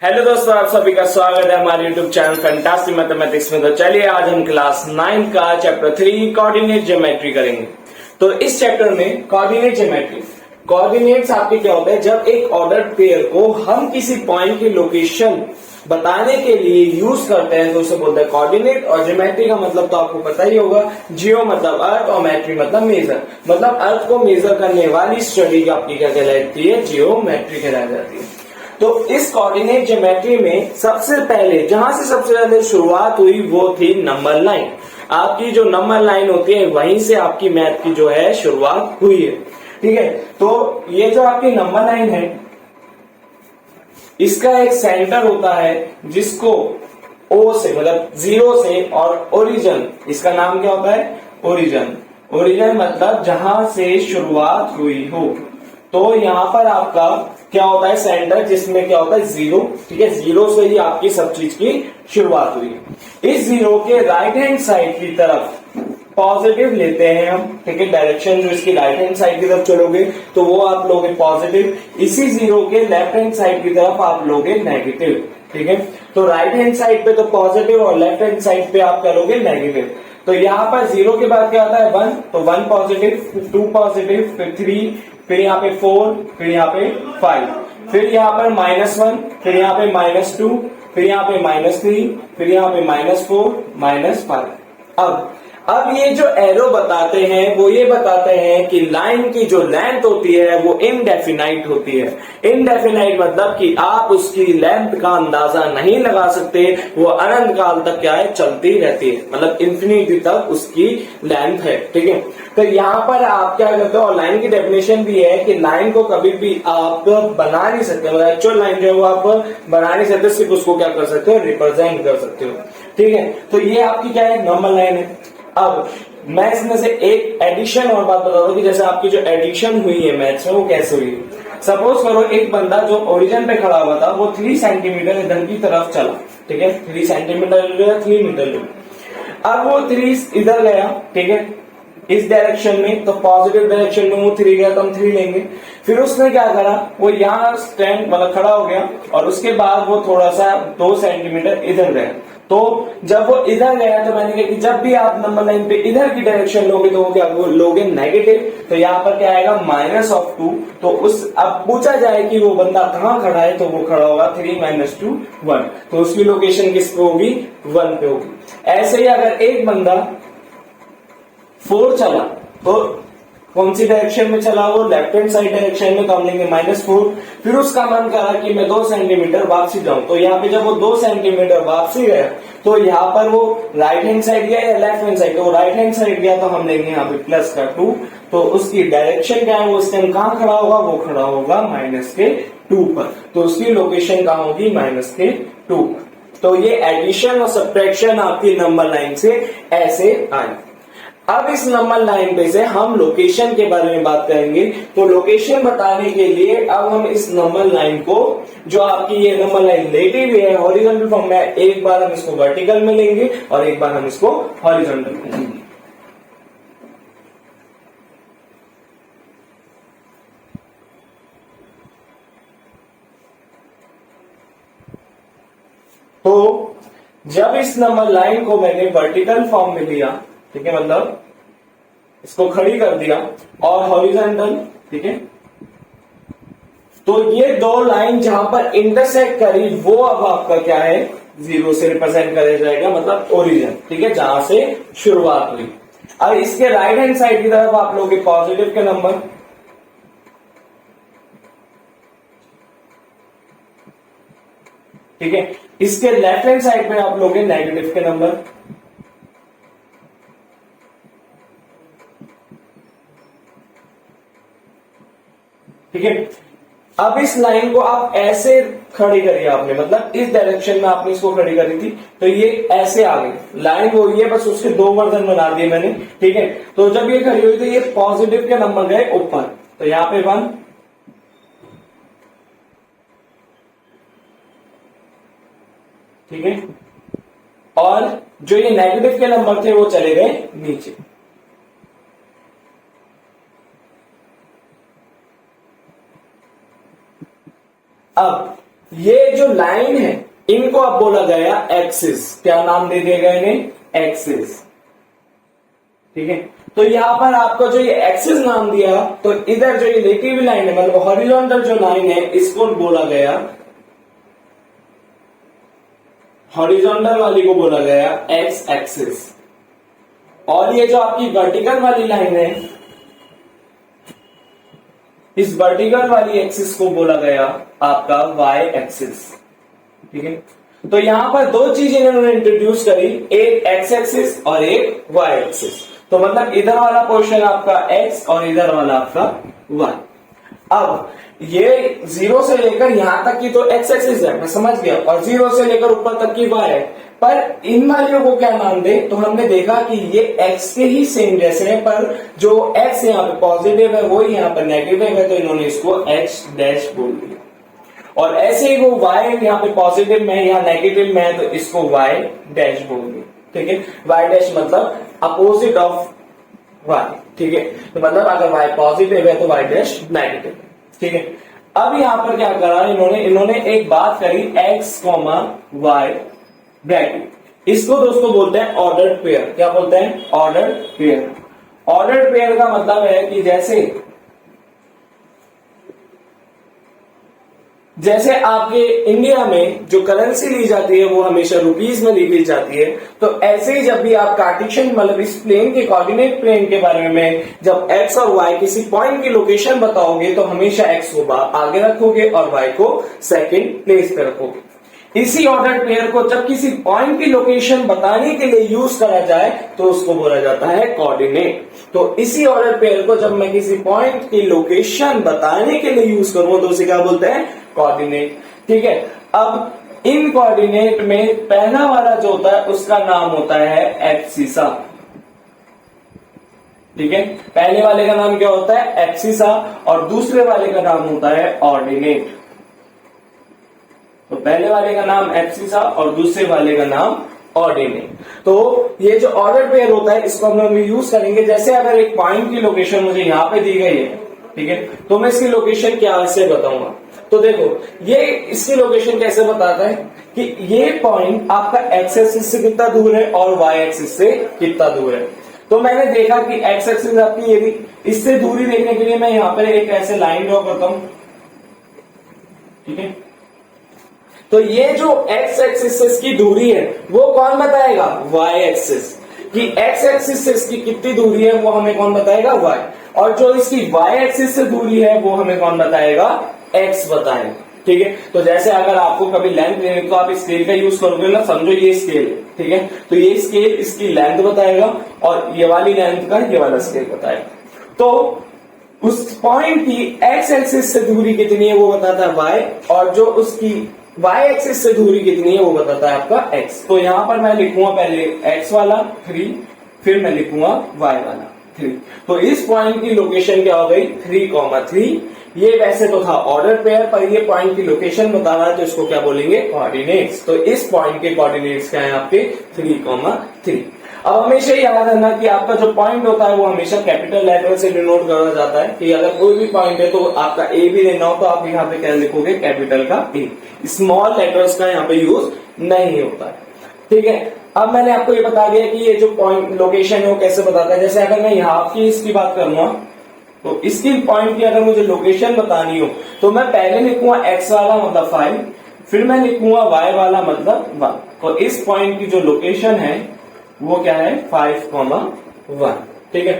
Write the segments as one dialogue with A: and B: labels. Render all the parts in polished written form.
A: Hello दोस्तों, आप सभी का स्वागत है हमारे यूट्यूब चैनल फैंटास्टिक मैथमेटिक्स में। तो चलिए आज हम क्लास 9 का चैप्टर 3 कोऑर्डिनेट ज्योमेट्री करेंगे। तो इस चैप्टर में कोऑर्डिनेट ज्योमेट्री, कोऑर्डिनेट्स आपके क्या होता है, जब एक ऑर्डर्ड पेयर को हम किसी पॉइंट की लोकेशन बताने के लिए यूज करते हैं तो उसे बोलते हैं कोऑर्डिनेट। और ज्योमेट्री का मतलब तो आपको पता ही होगा, जियो मतलब अर्थ और मैट्री मतलब मेजर, मतलब अर्थ को मेजर करने वाली स्टडी आपकी क्या कहलाती है, जियोमेट्री कहलाई जाती है। तो इस कोऑर्डिनेट ज्योमेट्री में सबसे पहले जहां से सबसे पहले शुरुआत हुई वो थी नंबर लाइन। आपकी जो नंबर लाइन होती है वहीं से आपकी मैथ की जो है शुरुआत हुई है। ठीक है, तो ये जो आपकी नंबर लाइन है इसका एक सेंटर होता है जिसको ओ से मतलब जीरो से, और ओरिजिन, इसका नाम क्या होता है, ओरिजिन। ओरिजिन मतलब जहां से शुरुआत हुई हो। तो यहां पर आपका क्या होता है, सेंटर, जिसमें क्या होता है, जीरो। ठीक है, जीरो से ही आपकी सब चीज की शुरुआत हुई। इस जीरो के राइट हैंड साइड की तरफ पॉजिटिव लेते हैं हम। ठीक है, डायरेक्शन जो इसकी राइट हैंड साइड की तरफ चलोगे तो वो आप लोगे पॉजिटिव। इसी जीरो के लेफ्ट हैंड साइड की तरफ आप लोगे नेगेटिव। ठीक है, तो राइट हैंड साइड पे तो पॉजिटिव और लेफ्ट हैंड साइड पे आप क्या लोगे, नेगेटिव। तो यहाँ पर जीरो के बाद क्या आता है, 1, तो 1 पॉजिटिव, 2 पॉजिटिव, फिर 3, फिर यहाँ पे 4, फिर यहाँ पे 5, फिर यहाँ पर -1, फिर यहाँ पे -2, फिर यहाँ पे -3, फिर यहाँ पे -4, -5। अब ये जो एरो बताते हैं वो ये बताते हैं कि लाइन की जो लेंथ होती है वो इनडेफिनाइट होती है। इनडेफिनाइट मतलब कि आप उसकी लेंथ का अंदाजा नहीं लगा सकते, वो अनंत काल तक क्या है, चलती रहती है, मतलब इन्फिनिटी तक उसकी लेंथ है। ठीक है, तो यहाँ पर आप क्या करते हो, और लाइन की डेफिनेशन भी है कि लाइन को कभी भी आप बना नहीं सकते, मतलब एक्चुअल लाइन जो है वो आप बना नहीं सकते, सिर्फ उसको क्या कर सकते हो, रिप्रेजेंट कर सकते हो। ठीक है, तो ये आपकी क्या है, नॉर्मल लाइन है। अब मैं इसमें से एक एडिशन और बात बता दूं कि जैसे आपकी जो एडिशन हुई है मैथ्स में वो कैसे हुई है। सपोज करो एक बंदा जो ओरिजिन पे खड़ा हुआ था वो 3 सेंटीमीटर इधर की तरफ चला। ठीक है, 3 सेंटीमीटर ले लिया, 3 मीटर ले। अब वो 3 इधर गया, ठीक है, इस डायरेक्शन में, तो पॉजिटिव डायरेक्शन में वो 3 गया तो हम 3 लेंगे। फिर उसने क्या करा, वो यहाँ स्टैंड मतलब खड़ा हो गया और उसके बाद वो थोड़ा सा 2 सेंटीमीटर इधर गया। तो जब वो इधर गया तो मैंने कहा कि जब भी आप नंबर लाइन पे इधर की डायरेक्शन लोगे तो वो क्या लोगे, नेगेटिव। तो यहाँ पर क्या आएगा, -2। तो उस अब पूछा जाए कि वो बंदा कहाँ खड़ा है तो वो खड़ा होगा 3 - 2 1, तो उसकी लोकेशन किस पे होगी, 1 पे होगी। ऐसे ही अगर एक बंदा 4 चला तो कौन सी डायरेक्शन में चला, वो लेफ्ट हैंड साइड डायरेक्शन में, तो हम लेंगे -4। फिर उसका मन करा कि मैं 2 सेंटीमीटर वापसी जाऊं, तो यहाँ पे जब वो 2 सेंटीमीटर वापसी गया तो यहाँ पर वो राइट हैंड साइड गया या लेफ्ट हैंड साइड, तो राइट हैंड साइड गया तो हम लेंगे यहाँ पे +2। तो उसकी डायरेक्शन क्या है, वो इस टाइम कहाँ खड़ा होगा, वो खड़ा होगा -2 पर, तो उसकी लोकेशन कहाँ होगी, -2 पर। तो ये एडिशन और सब्ट्रैक्शन आपकी नंबर लाइन से ऐसे आए। अब इस नंबर लाइन पे से हम लोकेशन के बारे में बात करेंगे। तो लोकेशन बताने के लिए अब हम इस नंबर लाइन को, जो आपकी ये नंबर लाइन लेटी हुई है हॉरिजॉन्टल फॉर्म में, एक बार हम इसको वर्टिकल में लेंगे और एक बार हम इसको हॉरिजॉन्टल में लेंगे। तो जब इस नंबर लाइन को मैंने वर्टिकल फॉर्म में लिया, ठीक है, मतलब इसको खड़ी कर दिया, और हॉरिजॉन्टल, ठीक है, तो ये 2 लाइन जहां पर इंटरसेक्ट करी वो अब आपका क्या है, 0 से रिप्रेजेंट करा जाएगा, मतलब ओरिजिन। ठीक है, जहां से शुरुआत हुई। अब इसके राइट हैंड साइड की तरफ आप लोग पॉजिटिव के नंबर, ठीक है, इसके लेफ्ट हैंड साइड में आप लोग नेगेटिव के नंबर। ठीक है, अब इस लाइन को आप ऐसे खड़ी करिए आपने, मतलब इस डायरेक्शन में आपने इसको खड़ी करी थी तो ये ऐसे आ गई लाइन, वो ये बस उसके 2 वर्जन बना दिए मैंने। ठीक है, तो जब ये खड़ी हुई तो ये पॉजिटिव के नंबर गए ऊपर, तो यहां पे 1, ठीक है, और जो ये नेगेटिव के नंबर थे वो चले गए नीचे। अब ये जो लाइन है इनको अब बोला गया एक्सिस। क्या नाम दे दिया गया इन्हें? एक्सिस। ठीक है, तो यहां पर आपको जो ये एक्सिस नाम दिया, तो इधर जो ये लेटी हुई लाइन है मतलब हॉरिजॉन्टल जो लाइन है इसको बोला गया, हॉरिजॉन्टल वाली को बोला गया एक्स एक्सिस। और ये जो आपकी वर्टिकल वाली लाइन है, इस वर्टिकल वाली एक्सिस को बोला गया आपका वाई एक्सिस। ठीक है, तो यहां पर दो चीजें इन्होंने इंट्रोड्यूस करी, एक एक्स एक्सिस और एक वाई एक्सिस। तो मतलब इधर वाला पोर्शन आपका एक्स और इधर वाला आपका वाई। अब ये 0 से लेकर यहां तक की तो एक्स एक्सिस है, मैं समझ गया, और 0 से लेकर ऊपर तक की वाई है। पर इन वालियों को क्या नाम दे? तो हमने देखा कि ये एक्स के ही सेम जैसे है, पर जो एक्स यहाँ पे पॉजिटिव है वो यहाँ पर नेगेटिव है, तो इन्होंने इसको एक्स डैश बोल दिया। और ऐसे ही वो वाई यहाँ पे पॉजिटिव में, यहाँ नेगेटिव में है, तो इसको वाई डैश बोल दिया। ठीक है, वाई डैश मतलब अपोजिट ऑफ वाई। ठीक है, तो मतलब अगर वाई पॉजिटिव है तो वाई डैश नेगेटिव है। ठीक है, अब यहां पर क्या करा इन्होंने एक बात करी एक्स कॉमा वाई ब्रैकेट। इसको दोस्तों बोलते हैं ऑर्डर्ड पेयर। क्या बोलते हैं? Ordered pair. ऑर्डर्ड पेयर का मतलब है कि जैसे आपके इंडिया में जो करेंसी ली जाती है वो हमेशा रुपीस में ली जाती है, तो ऐसे ही जब भी आप कार्टेशियन मतलब इस प्लेन के कोऑर्डिनेट प्लेन के बारे में जब एक्स और वाई किसी पॉइंट की लोकेशन बताओगे तो हमेशा एक्स को आगे रखोगे और वाई को सेकंड प्लेस पे रखोगे। इसी ऑर्डर्ड पेयर को जब किसी पॉइंट की लोकेशन बताने के लिए यूज करा जाए तो उसको बोला जाता है कोऑर्डिनेट। तो इसी ऑर्डर पेयर को जब मैं किसी पॉइंट की लोकेशन बताने के लिए यूज करूं तो उसे क्या बोलते हैं? कोऑर्डिनेट। ठीक है, अब इन कोऑर्डिनेट में पहला वाला जो होता है उसका नाम होता है एब्सिसा। ठीक है, पहले वाले का नाम क्या होता है? एब्सिसा, और दूसरे वाले का नाम होता है ऑर्डिनेट। तो पहले वाले का नाम एब्सिसा और दूसरे वाले का नाम ऑर्डिनेट। तो ये जो ऑर्डर पेयर होता है इसको हम यूज करेंगे। जैसे अगर एक पॉइंट की लोकेशन मुझे यहां पे दी गई है, ठीक है, तो मैं इसकी लोकेशन क्या से बताऊंगा? तो देखो ये इसकी लोकेशन कैसे बताता है कि ये पॉइंट आपका एक्स एक्सिस से कितना दूर है और वाई एक्सिस से कितना दूर है। तो मैंने देखा कि एक्स एक्सिस आपकी ये भी, इससे दूरी देखने के लिए मैं यहां पर एक ऐसे लाइन ड्रॉ करता हूं। ठीक है, तो ये जो एक्स एक्सिस से इसकी दूरी है वो कौन बताएगा? Y axis. कि एक्स एक्सिस से इसकी कितनी दूरी है वो हमें कौन बताएगा? वाई। और जो इसकी वाई एक्सिस से दूरी है वो हमें कौन बताएगा? एक्स बताएगा। ठीक है, तो जैसे अगर आपको कभी लेंथ लेने तो आप स्केल का यूज करोगे ना, समझो ये स्केल है, ठीक है, तो ये स्केल इसकी लेंथ बताएगा और ये वाली लेंथ का ये वाला स्केल बताएगा। तो उस पॉइंट की एक्स एक्सिस से दूरी कितनी है वो बताता है वाई, और जो उसकी वाई एक्सिस से दूरी कितनी है वो बताता है आपका एक्स। तो यहां पर मैं लिखूंगा पहले एक्स वाला 3, फिर मैं लिखूंगा वाई वाला 3। तो इस पॉइंट की लोकेशन क्या हो गई? 3,3। ये वैसे तो था ऑर्डर पेयर, पर ये पॉइंट की लोकेशन बता रहा है तो इसको क्या बोलेंगे? कोऑर्डिनेट्स। तो इस पॉइंट के कोऑर्डिनेट्स क्या है आपके? 3,3। अब हमेशा याद रखना कि आपका जो पॉइंट होता है वो हमेशा कैपिटल लेटर से डिनोट करा जाता है। कि अगर कोई भी पॉइंट है तो आपका ए भी लेना हो तो आप यहाँ पे क्या लिखोगे? कैपिटल का ए। स्मॉल लेटर्स का यहाँ पे यूज नहीं होता है। ठीक है, अब मैंने आपको ये बता दिया कि ये जो पॉइंट लोकेशन है वो कैसे बताता है। जैसे अगर मैं यहाँ की इसकी बात करूंगा तो इसकी पॉइंट की अगर मुझे लोकेशन बतानी हो तो मैं पहले लिखूंगा एक्स वाला मतलब 5, फिर मैं लिखूंगा वाई वाला मतलब 1। तो इस पॉइंट की जो लोकेशन है वो क्या है? 5,1। ठीक है,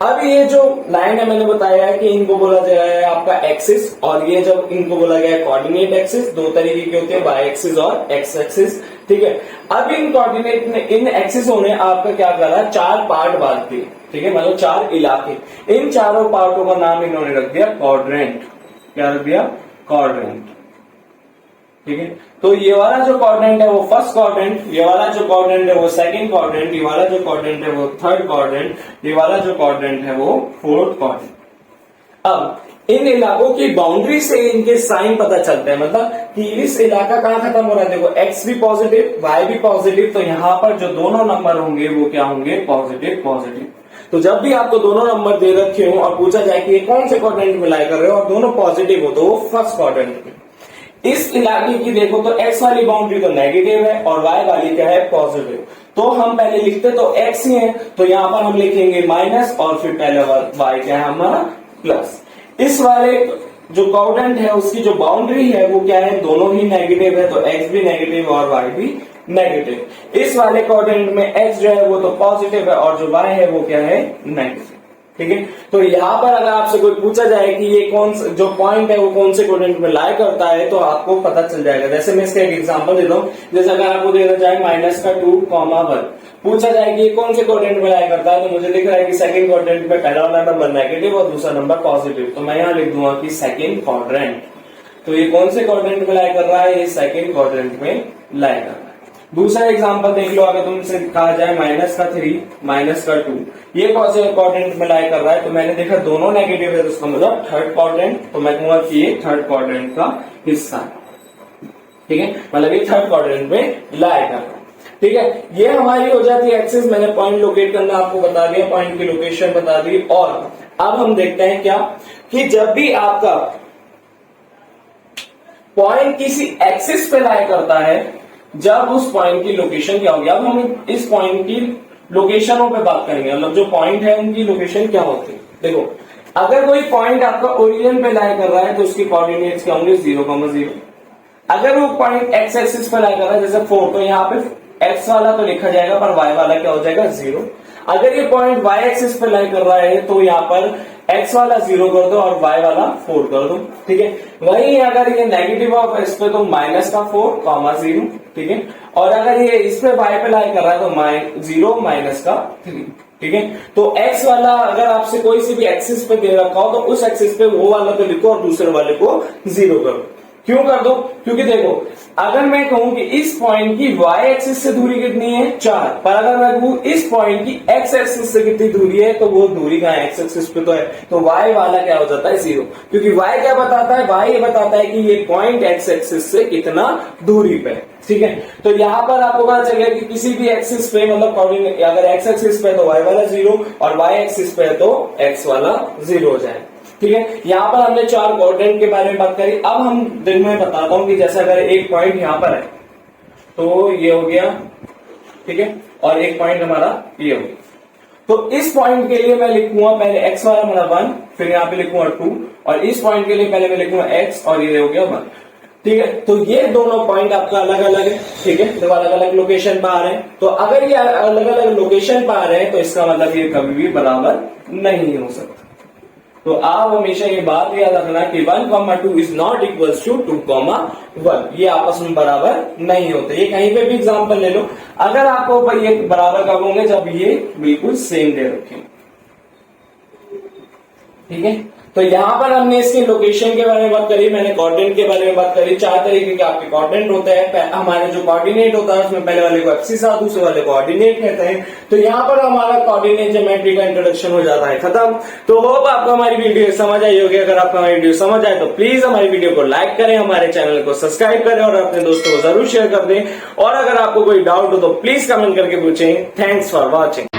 A: अब ये जो लाइन है मैंने बताया है कि इनको बोला गया है आपका एक्सिस, और ये जब इनको बोला गया है कोऑर्डिनेट एक्सिस। दो तरीके के होते हैं, वाई एक्सिस और एक्स एक्सिस। ठीक है, अब इन कोऑर्डिनेट ने, इन एक्सिसों ने आपका क्या करा? 4 पार्ट बांट दिए। ठीक है, मतलब 4 इलाके। इन चारों पार्टों का नाम इन्होंने रख दिया क्वाड्रेंट। क्या रख दिया? क्वाड्रेंट। ठीक है, तो ये वाला जो क्वाड्रेंट है वो फर्स्ट क्वाड्रेंट, ये वाला जो क्वाड्रेंट है वो सेकंड क्वाड्रेंट, ये वाला जो क्वाड्रेंट है वो थर्ड क्वाड्रेंट, ये वाला जो क्वाड्रेंट है वो फोर्थ क्वाड्रेंट। अब इन इलाकों की बाउंड्री से इनके साइन पता चलते हैं, मतलब कि इस इलाका कहां खत्म हो रहा है। देखो एक्स भी पॉजिटिव, वाई भी पॉजिटिव, तो यहां पर जो दोनों नंबर होंगे वो क्या होंगे? Positive positive. तो जब भी आपको दोनों नंबर दे रखे हो और पूछा जाए कि ये कौन से क्वाड्रेंट में लाई कर रहे हो और दोनों पॉजिटिव हो तो वो फर्स्ट क्वाड्रेंट में। इस इलाके की देखो तो x वाली बाउंड्री तो नेगेटिव है और y वाली क्या है, पॉजिटिव। तो हम पहले लिखते तो x ही है, तो यहां पर हम लिखेंगे माइनस और फिर पहले y क्या है हमारा प्लस। इस वाले जो क्वाड्रेंट है उसकी जो बाउंड्री है वो क्या है, दोनों ही नेगेटिव है, तो x भी नेगेटिव और y भी नेगेटिव। इस वाले क्वाड्रेंट में x जो है वो तो पॉजिटिव है और जो y है वो क्या है, नेगेटिव। ठीक है, तो यहां पर अगर आपसे कोई पूछा जाए कि ये कौन जो पॉइंट है वो कौन से क्वाड्रेंट में लाई करता है तो आपको पता चल जाएगा। जैसे मैं इसका एक एग्जांपल देता हूं, जैसे अगर आपको देना जाए -2, 1 पूछा जाए कि ये कौन से क्वाड्रेंट में लाई करता है, तो मुझे दिख रहा है कि सेकंड क्वाड्रेंट में पहला वाला नंबर नेगेटिव और दूसरा नंबर पॉजिटिव, तो मैं यहां लिख दूंगा कि सेकंड क्वाड्रेंट। तो ये कौन से क्वाड्रेंट में लाई कर रहा है, ये सेकंड क्वाड्रेंट में लाई कर रहा है। दूसरा एग्जांपल देख लो, अगर तुमसे कहा जाए -3, -2, ये कौन से क्वाड्रेंट में लाई कर रहा है, तो मैंने देखा दोनों नेगेटिव है, तो उसका मतलब थर्ड क्वाड्रेंट, तो मैं कहूंगा कि ये थर्ड क्वाड्रेंट का हिस्सा है। ठीक है, मतलब ये थर्ड क्वाड्रेंट में लाई कर रहा है। ठीक है, ये हमारी हो जाती है एक्सिस। मैंने पॉइंट लोकेट करना आपको बता दिया, पॉइंट की लोकेशन बता दी। और अब हम देखते हैं क्या कि जब भी आपका पॉइंट किसी एक्सिस पे लाई करता है, जब उस पॉइंट की लोकेशन क्या होगी। अब हम इस पॉइंट की लोकेशनों पे बात करेंगे, मतलब जो पॉइंट है उनकी लोकेशन क्या होती है। देखो, अगर कोई पॉइंट आपका ओरिजिन पे लाई कर रहा है तो उसकी कोऑर्डिनेट्स क्या होंगे, 0,0। अगर वो पॉइंट एक्स एक्सिस पे लाई कर रहा है जैसे 4, तो यहाँ पे एक्स वाला तो लिखा जाएगा पर वाई वाला क्या हो जाएगा, 0। अगर ये पॉइंट वाई एक्सिस पे लाई कर रहा है तो यहाँ पर एक्स वाला 0 कर दो और वाई वाला 4 कर दो। ठीक है, वहीं अगर ये नेगेटिव ऑफ एक्स पे तो -4, 0। ठीक है, और अगर ये इस पे वाई पे लाई कर रहा है तो -0, -3। ठीक है, तो एक्स वाला अगर आपसे कोई सी भी एक्सिस पे दे रखा हो तो उस एक्सिस पे वो वाला तो लिखो और दूसरे वाले को 0 करो। क्यों कर दो, क्योंकि देखो अगर मैं कहूं कि इस पॉइंट की y एक्सिस से दूरी कितनी है, 4, पर अगर मैं कहूं इस पॉइंट की x एक्सिस से कितनी दूरी है, तो वो दूरी कहां है, x एक्सिस पे तो है, तो y वाला क्या हो जाता है, 0। क्योंकि y क्या बताता है, y ये बताता है कि ये पॉइंट x एक्सिस से कितना दूरी पे है। ठीक है, तो यहां पर आपको पता चल गया कि किसी भी एक्सिस पे मतलब कोऑर्डिनेट अगर x एक्सिस पे तो y वाला 0 और y एक्सिस पे तो x वाला 0 हो जाए। ठीक है, यहाँ पर हमने 4 क्वाड्रेंट के बारे में बात करी। अब हम दिन में बताता हूं कि जैसे अगर एक पॉइंट यहाँ पर है तो ये हो गया, ठीक है, और एक पॉइंट हमारा ये हो गया। तो इस पॉइंट के लिए मैं लिखूंगा पहले x वाला हमारा 1, फिर यहाँ पे लिखूंगा 2, और इस पॉइंट के लिए पहले मैं लिखूंगा x और ये हो गया 1। ठीक है, तो ये दोनों पॉइंट आपका अलग अलग है। ठीक है, तो अलग अलग लोकेशन पर आ रहे हैं, तो अगर ये अलग अलग लोकेशन पर आ रहे हैं तो इसका मतलब ये कभी भी बराबर नहीं हो सकता। तो आप हमेशा ये बात याद रखना कि 1,2 इज नॉट इक्वल्स टू 2,1, ये आपस में बराबर नहीं होते। ये कहीं पे भी एग्जांपल ले लो, अगर आपको ये बराबर कब होंगे, जब ये बिल्कुल सेम दे रखें। ठीक है, तो यहां पर हमने इसके लोकेशन के बारे में बात करी, मैंने कोऑर्डिनेट के बारे में बात करी। 4 तरीके के आपके कोऑर्डिनेट होते हैं। हमारे जो कोऑर्डिनेट होता है उसमें पहले वाले को एक्सिस और दूसरे वाले को कोऑर्डिनेट कहते हैं। तो यहां पर हमारा कोऑर्डिनेट ज्योमेट्री का इंट्रोडक्शन हो जाता है खत्म। तो होप आपको हमारी वीडियो समझ आई होगी। अगर आपको हमारी वीडियो समझ आए तो प्लीज हमारी वीडियो को लाइक करें, हमारे चैनल को सब्सक्राइब करें और अपने दोस्तों को जरूर शेयर कर दें। और अगर आपको कोई डाउट हो तो प्लीज कमेंट करके पूछें। Thanks for watching.